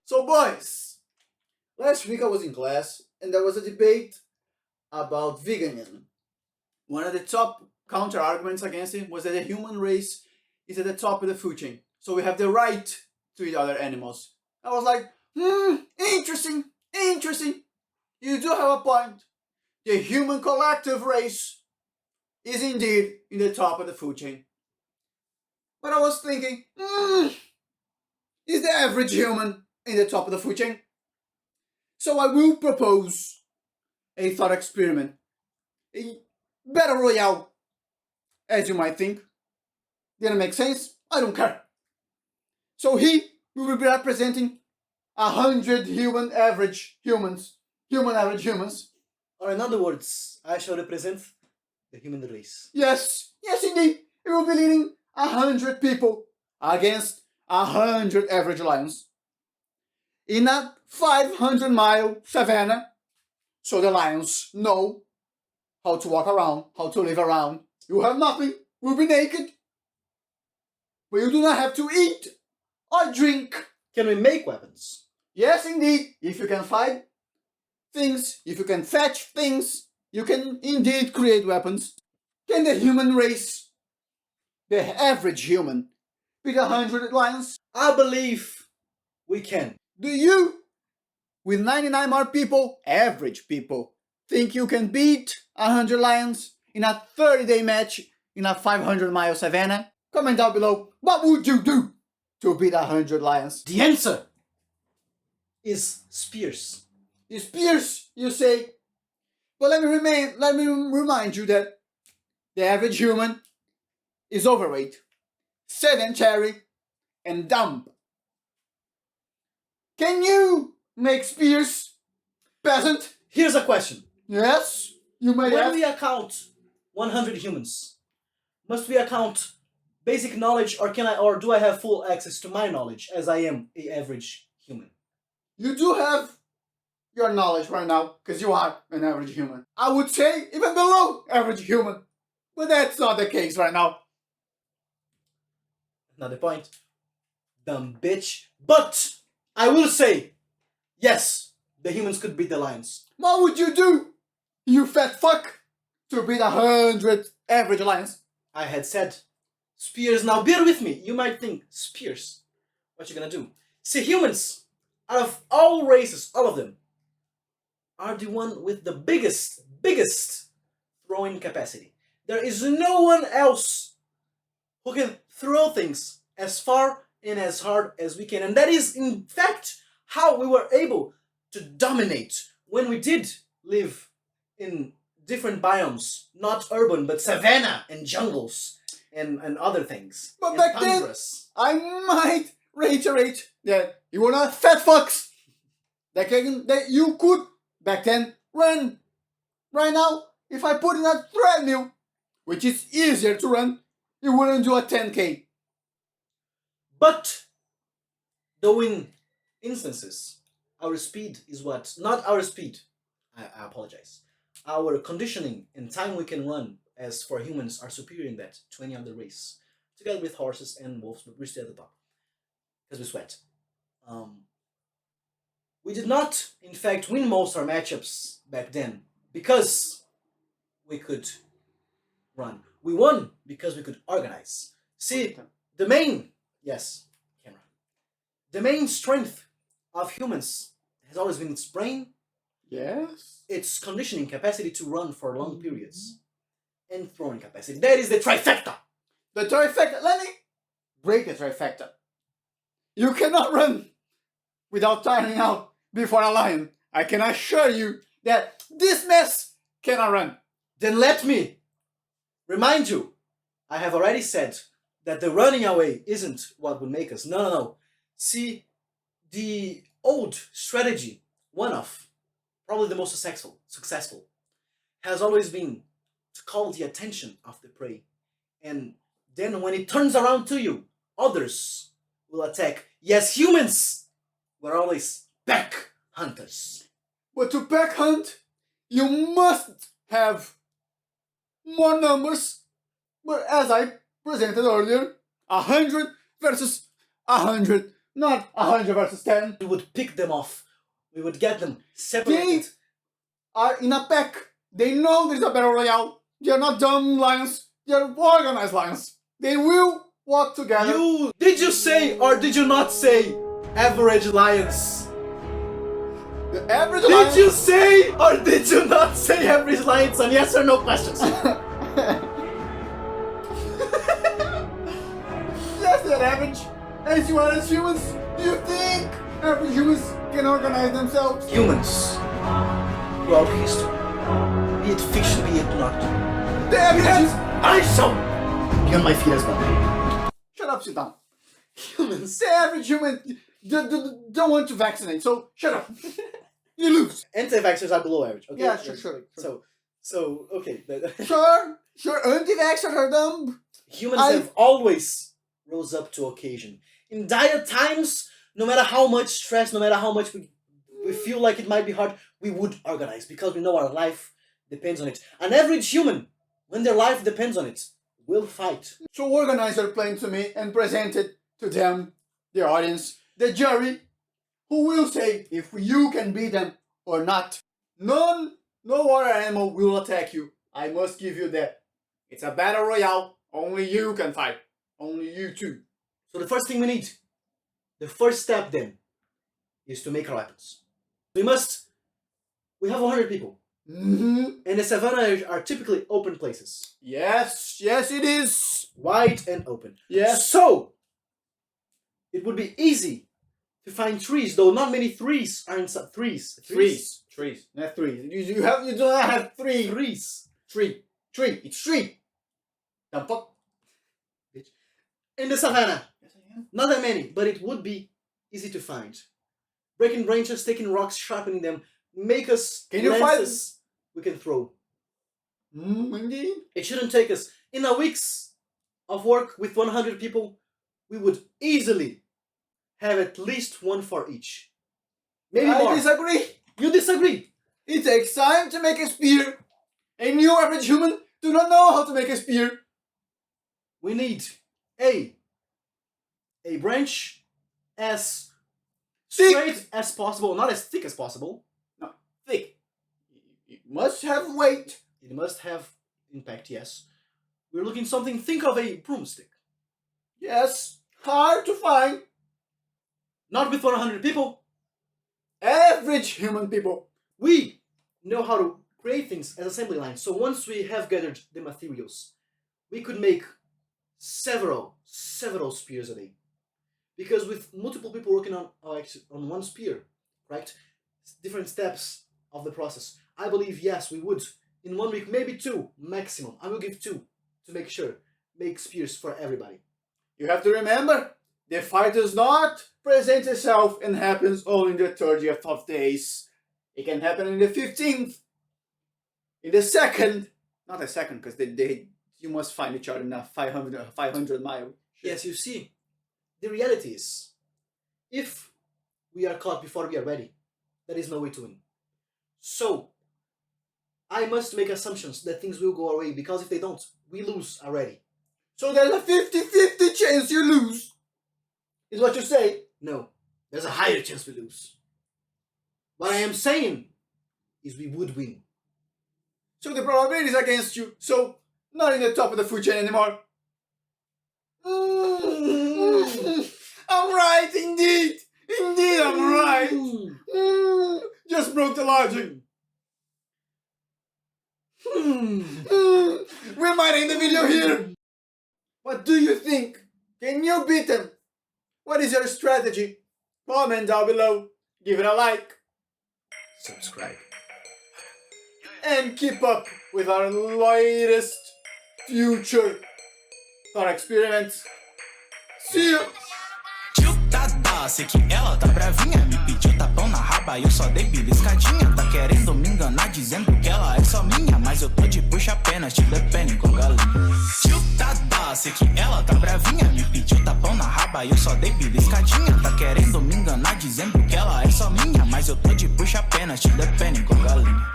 So boys, last week I was in class and there was a debate about veganism. One of the top counter arguments against it was that the human race is at the top of the food chain. So we have the right to eat other animals. I was like, interesting. You do have a point. The human collective race is indeed in the top of the food chain. But I was thinking, is the average human in the top of the food chain? So I will propose a thought experiment. A battle royale, as you might think. Didn't make sense? I don't care. So he will be representing 100 human average humans. Or in other words, I shall represent the human race. Yes, indeed. He will be leading 100 people against 100 average lions in a 500-mile savannah. So the lions know how to walk around, how to live around. You have nothing, you'll be naked. But you do not have to eat or drink. Can we make weapons? Yes, indeed. If you can fight things, if you can fetch things, you can indeed create weapons. Can the human race, the average human, beat 100 lions? I believe we can. Do you, with 99 more people, average people, think you can beat 100 lions in a 30-day match in a 500-mile savannah? Comment down below, what would you do to beat 100 lions? The answer is spears. Spears, you say? But let me remind you that the average human is overweight, sedentary, and dumb. Can you make spears, peasant? Here's a question. Yes, you may When ask. we account 100 humans, must we account basic knowledge, or do I have full access to my knowledge as I am an average human? You do have your knowledge right now, because you are an average human. I would say even below average human. But that's not the case right now. Another point. Dumb bitch. But I will say, yes, the humans could beat the lions. What would you do, you fat fuck, to beat 100 average lions? I had said spears. Now bear with me. You might think, spears? What you gonna do? See, humans, out of all races, all of them, are the one with the biggest throwing capacity. There is no one else who can throw things as far and as hard as we can. And that is, in fact, how we were able to dominate when we did live in different biomes, not urban, but savanna and jungles and other things. But and back then, tundras. I might reiterate that you were not fat fucks. That you could, back then, run. Right now, if I put in a treadmill, which is easier to run, you wouldn't do a 10K. But, though in instances, our speed is what? Not our speed. I apologize. Our conditioning and time we can run, as for humans, are superior in that to any other race. Together with horses and wolves, but we're still at the top. Because we sweat. We did not, in fact, win most of our matchups back then because we could run. We won because we could organize. See, the main strength of humans has always been its brain, Yes. its conditioning capacity to run for long periods, and throwing capacity. That is the trifecta. The trifecta. Let me break the trifecta. You cannot run without tiring out before a lion. I can assure you that this mess cannot run. Then let me remind you, I have already said that the running away isn't what would make us. No. See, the old strategy, one of probably the most successful, has always been to call the attention of the prey. And then when it turns around to you, others will attack. Yes, humans were always pack hunters. But to pack hunt, you must have more numbers. But as I presented earlier, 100 versus 100 not 100 versus 10. We would pick them off. We would get them They separated. are in a pack. They know there's a battle royale. They are not dumb lions. They are organized lions. They will walk together. Did you say or did you not say average lions? The average Did lion. you say or did you not say average lions on yes or no questions? Yes, they're average. As you are as humans, do you think average humans can organize themselves? Humans throughout history, be it fiction, be it not, The average. I shall be on my feet as well. Shut up, sit down. Humans. The average human don't want to vaccinate, so shut up. You lose. Anti-vaxxers are below average. Okay? Yeah, sure. So okay. Sure, anti-vaxxers are dumb. Humans have always rose up to occasion. In dire times, no matter how much stress, no matter how much we feel like it might be hard, we would organize because we know our life depends on it. An average human, when their life depends on it, will fight. So organize your plan to me and present it to them, the audience, the jury, who will say if you can beat them or not. No other animal will attack you. I must give you that. It's a battle royale. Only you can fight. Only you two. So the first thing we need, the first step then, is to make our weapons. We have 100 people. Mm-hmm. And the Savanna are typically open places. Yes, it is. Wide and open. Yes. So, it would be easy to find trees, though not many trees are inside. Trees. Not threes. You do not have three. Trees. Tree. It's tree. Dumb fuck. In the Savanna. Yes, I am. Not that many, but it would be easy to find. Breaking branches, taking rocks, sharpening them, make us Can you lances we can throw. Indeed. It shouldn't take us. In a week's of work with 100 people, we would easily have at least one for each. Maybe more. I disagree. You disagree? It takes time to make a spear. And you, average human, do not know how to make a spear. We need a branch as Thick. straight as possible, not as thick as possible. No, thick. It must have weight. It must have impact, yes. We're looking something, think of a broomstick. Yes, hard to find. Not with 100 people. Average human people. We know how to create things as assembly lines. So once we have gathered the materials, we could make several spears a day. Because with multiple people working on one spear, right? Different steps of the process. I believe, yes, we would. In 1 week, maybe 2 maximum. I will give 2 to make sure. Make spears for everybody. You have to remember, the fight does not present itself and happens only in the 30th of days. It can happen in the 15th. In the second, not the second, because you must find each other in a 500 mile. Yes, you see, the reality is, if we are caught before we are ready, there is no way to win. So, I must make assumptions that things will go our way, because if they don't, we lose already. So there's a 50-50 chance you lose, is what you say. No, there's a higher chance we lose. What I am saying is we would win. So the probability is against you, so not in the top of the food chain anymore. I'm right, indeed. Indeed, I'm right. Just broke the logic. We might end the video here. What do you think? Can you beat them? What is your strategy? Comment down below. Give it a like. Subscribe. And keep up with our latest future thought experiments. See you! Sei que ela tá bravinha, me pediu tapão na raba e eu só dei beliscadinha. Tá querendo me enganar dizendo que ela é só minha, mas eu tô de puxa-penas, te dependem com galinha. Tio sei que ela tá bravinha, me pediu tapão na raba e eu só dei beliscadinha. Tá querendo me enganar dizendo que ela é só minha, mas eu tô de puxa-penas, te dependem com galinha.